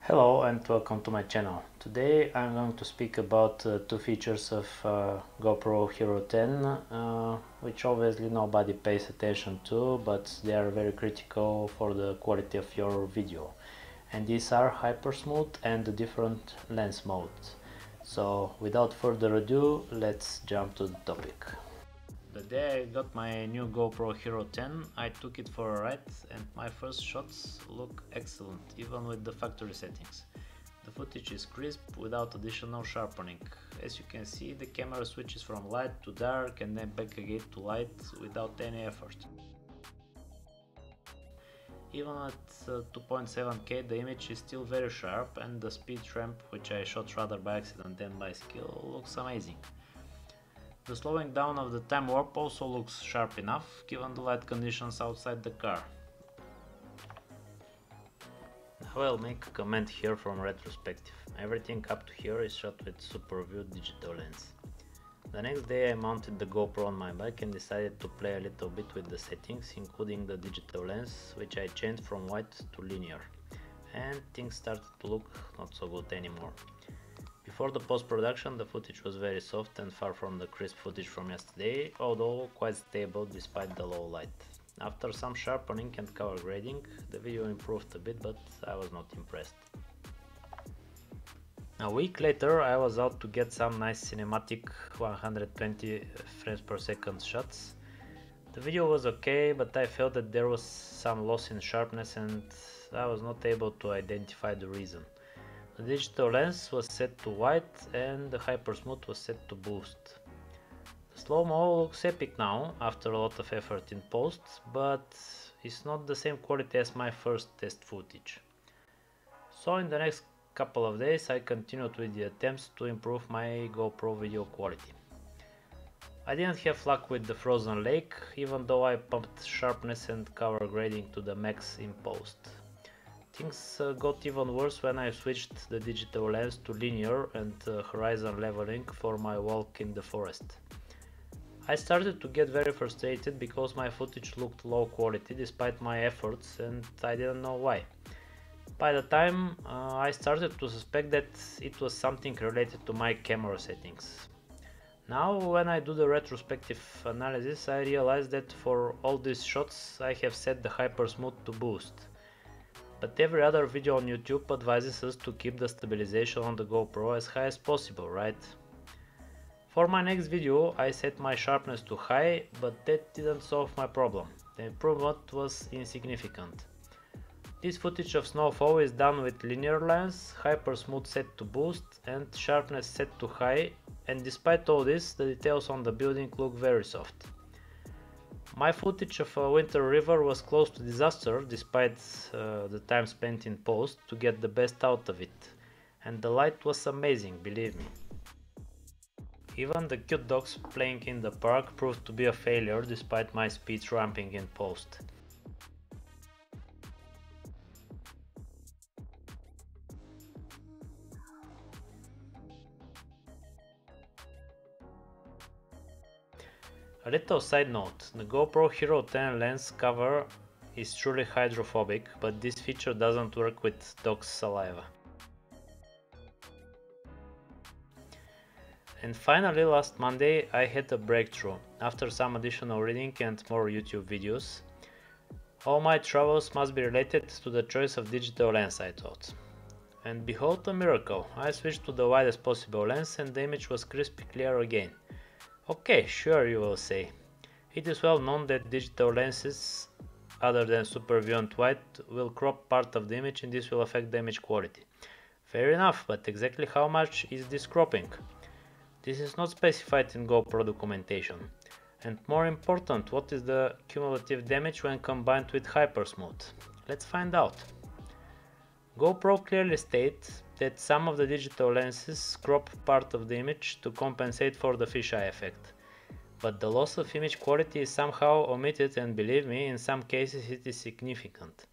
Hello and welcome to my channel. Today I'm going to speak about two features of GoPro Hero 10 which obviously nobody pays attention to, but they are very critical for the quality of your video. And these are Hypersmooth and the different lens modes. So without further ado, let's jump to the topic. The day I got my new GoPro Hero 10, I took it for a ride and my first shots look excellent, even with the factory settings. The footage is crisp without additional sharpening. As you can see, the camera switches from light to dark and then back again to light without any effort. Even at 2.7K, the image is still very sharp, and the speed ramp, which I shot rather by accident than by skill, looks amazing. The slowing down of the time warp also looks sharp enough, given the light conditions outside the car. Now I'll make a comment here from retrospective. Everything up to here is shot with SuperView digital lens. The next day I mounted the GoPro on my bike and decided to play a little bit with the settings, including the digital lens, which I changed from white to linear. And things started to look not so good anymore. Before the post-production, the footage was very soft and far from the crisp footage from yesterday, although quite stable despite the low light. After some sharpening and color grading, the video improved a bit, but I was not impressed. A week later, I was out to get some nice cinematic 120 frames per second shots. The video was okay, but I felt that there was some loss in sharpness and I was not able to identify the reason. The digital lens was set to white and the Hypersmooth was set to boost. The slow-mo looks epic now after a lot of effort in post, but it's not the same quality as my first test footage. So in the next couple of days I continued with the attempts to improve my GoPro video quality. I didn't have luck with the frozen lake, even though I pumped sharpness and color grading to the max in post. Things got even worse when I switched the digital lens to linear and horizon leveling for my walk in the forest. I started to get very frustrated because my footage looked low quality despite my efforts and I didn't know why. By the time I started to suspect that it was something related to my camera settings. Now when I do the retrospective analysis, I realize that for all these shots I have set the Hypersmooth to boost. But every other video on YouTube advises us to keep the stabilization on the GoPro as high as possible, right? For my next video I set my sharpness to high, but that didn't solve my problem. The improvement was insignificant. This footage of snowfall is done with linear lens, Hypersmooth set to boost and sharpness set to high, and despite all this, the details on the building look very soft. My footage of a winter river was close to disaster despite the time spent in post to get the best out of it, and the light was amazing, believe me. Even the cute dogs playing in the park proved to be a failure despite my speed ramping in post. A little side note, the GoPro Hero 10 lens cover is truly hydrophobic, but this feature doesn't work with dog's saliva. And finally, last Monday I had a breakthrough. After some additional reading and more YouTube videos, all my troubles must be related to the choice of digital lens, I thought. And behold a miracle, I switched to the widest possible lens and the image was crispy clear again. Okay, sure, you will say. It is well known that digital lenses, other than SuperView and white, will crop part of the image and this will affect the image quality. Fair enough, but exactly how much is this cropping? This is not specified in GoPro documentation. And more important, what is the cumulative damage when combined with Hypersmooth? Let's find out. GoPro clearly states that some of the digital lenses crop part of the image to compensate for the fisheye effect. But the loss of image quality is somehow omitted, and believe me, in some cases it is significant.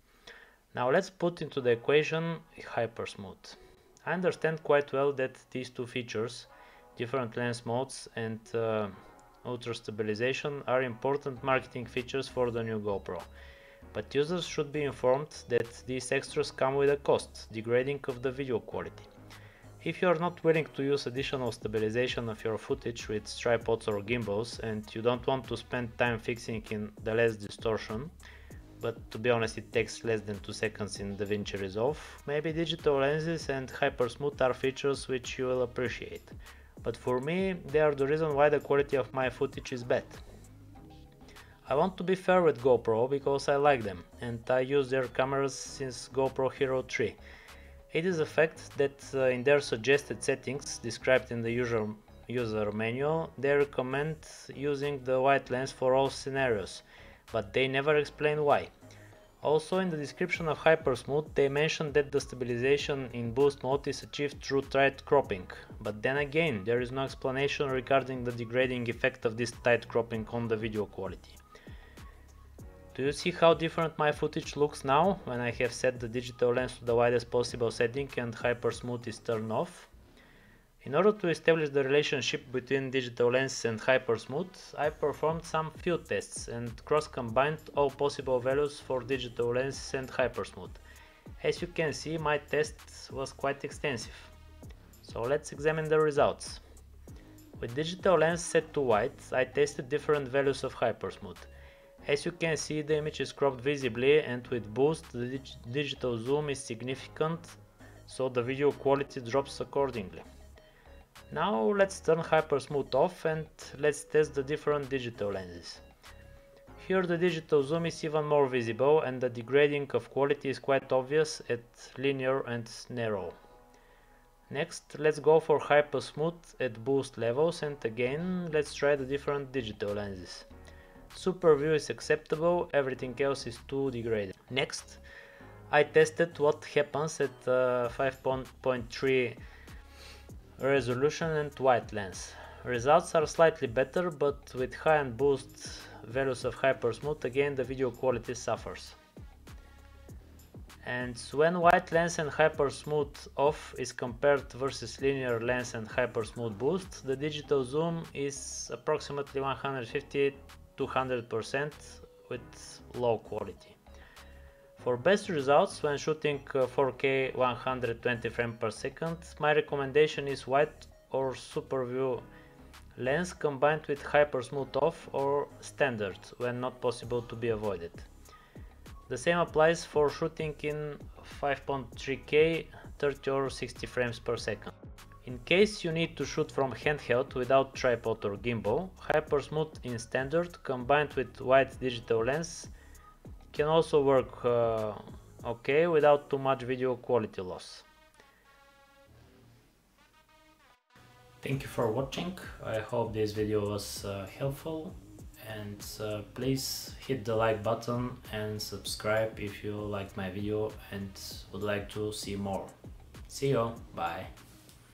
Now let's put into the equation Hypersmooth. I understand quite well that these two features, different lens modes and ultra stabilization, are important marketing features for the new GoPro. but users should be informed that these extras come with a cost, degrading of the video quality. If you are not willing to use additional stabilization of your footage with tripods or gimbals and you don't want to spend time fixing in the less distortion, but to be honest it takes less than 2 seconds in DaVinci Resolve, maybe digital lenses and hypersmooth are features which you will appreciate. But for me, they are the reason why the quality of my footage is bad. I want to be fair with GoPro because I like them and I use their cameras since GoPro Hero 3. It is a fact that in their suggested settings described in the user manual, they recommend using the wide lens for all scenarios, but they never explain why. Also in the description of Hypersmooth they mention that the stabilization in boost mode is achieved through tight cropping, but then again there is no explanation regarding the degrading effect of this tight cropping on the video quality. Do you see how different my footage looks now when I have set the digital lens to the widest possible setting and Hypersmooth is turned off? In order to establish the relationship between digital lens and Hypersmooth, I performed some field tests and cross-combined all possible values for digital lens and Hypersmooth. As you can see, my test was quite extensive. So let's examine the results. With digital lens set to wide, I tested different values of Hypersmooth. As you can see, the image is cropped visibly and with boost the digital zoom is significant, so the video quality drops accordingly. Now let's turn Hypersmooth off and let's test the different digital lenses. Here the digital zoom is even more visible and the degrading of quality is quite obvious at linear and narrow. Next, let's go for Hypersmooth at boost levels and again let's try the different digital lenses. Super view is acceptable, everything else is too degraded. Next, I tested what happens at 5.3 resolution and wide lens. Results are slightly better, but with high and boost values of Hypersmooth again the video quality suffers. And when wide lens and Hypersmooth off is compared versus linear lens and Hypersmooth boost, the digital zoom is approximately 150–200% with low quality. For best results when shooting 4K 120 frames per second, my recommendation is wide or super view lens combined with Hypersmooth off or standard when not possible to be avoided. The same applies for shooting in 5.3K 30 or 60 frames per second. In case you need to shoot from handheld without tripod or gimbal, Hypersmooth in standard combined with wide digital lens can also work okay without too much video quality loss. Thank you for watching. I hope this video was helpful and please hit the like button and subscribe if you liked my video and would like to see more. See you, bye.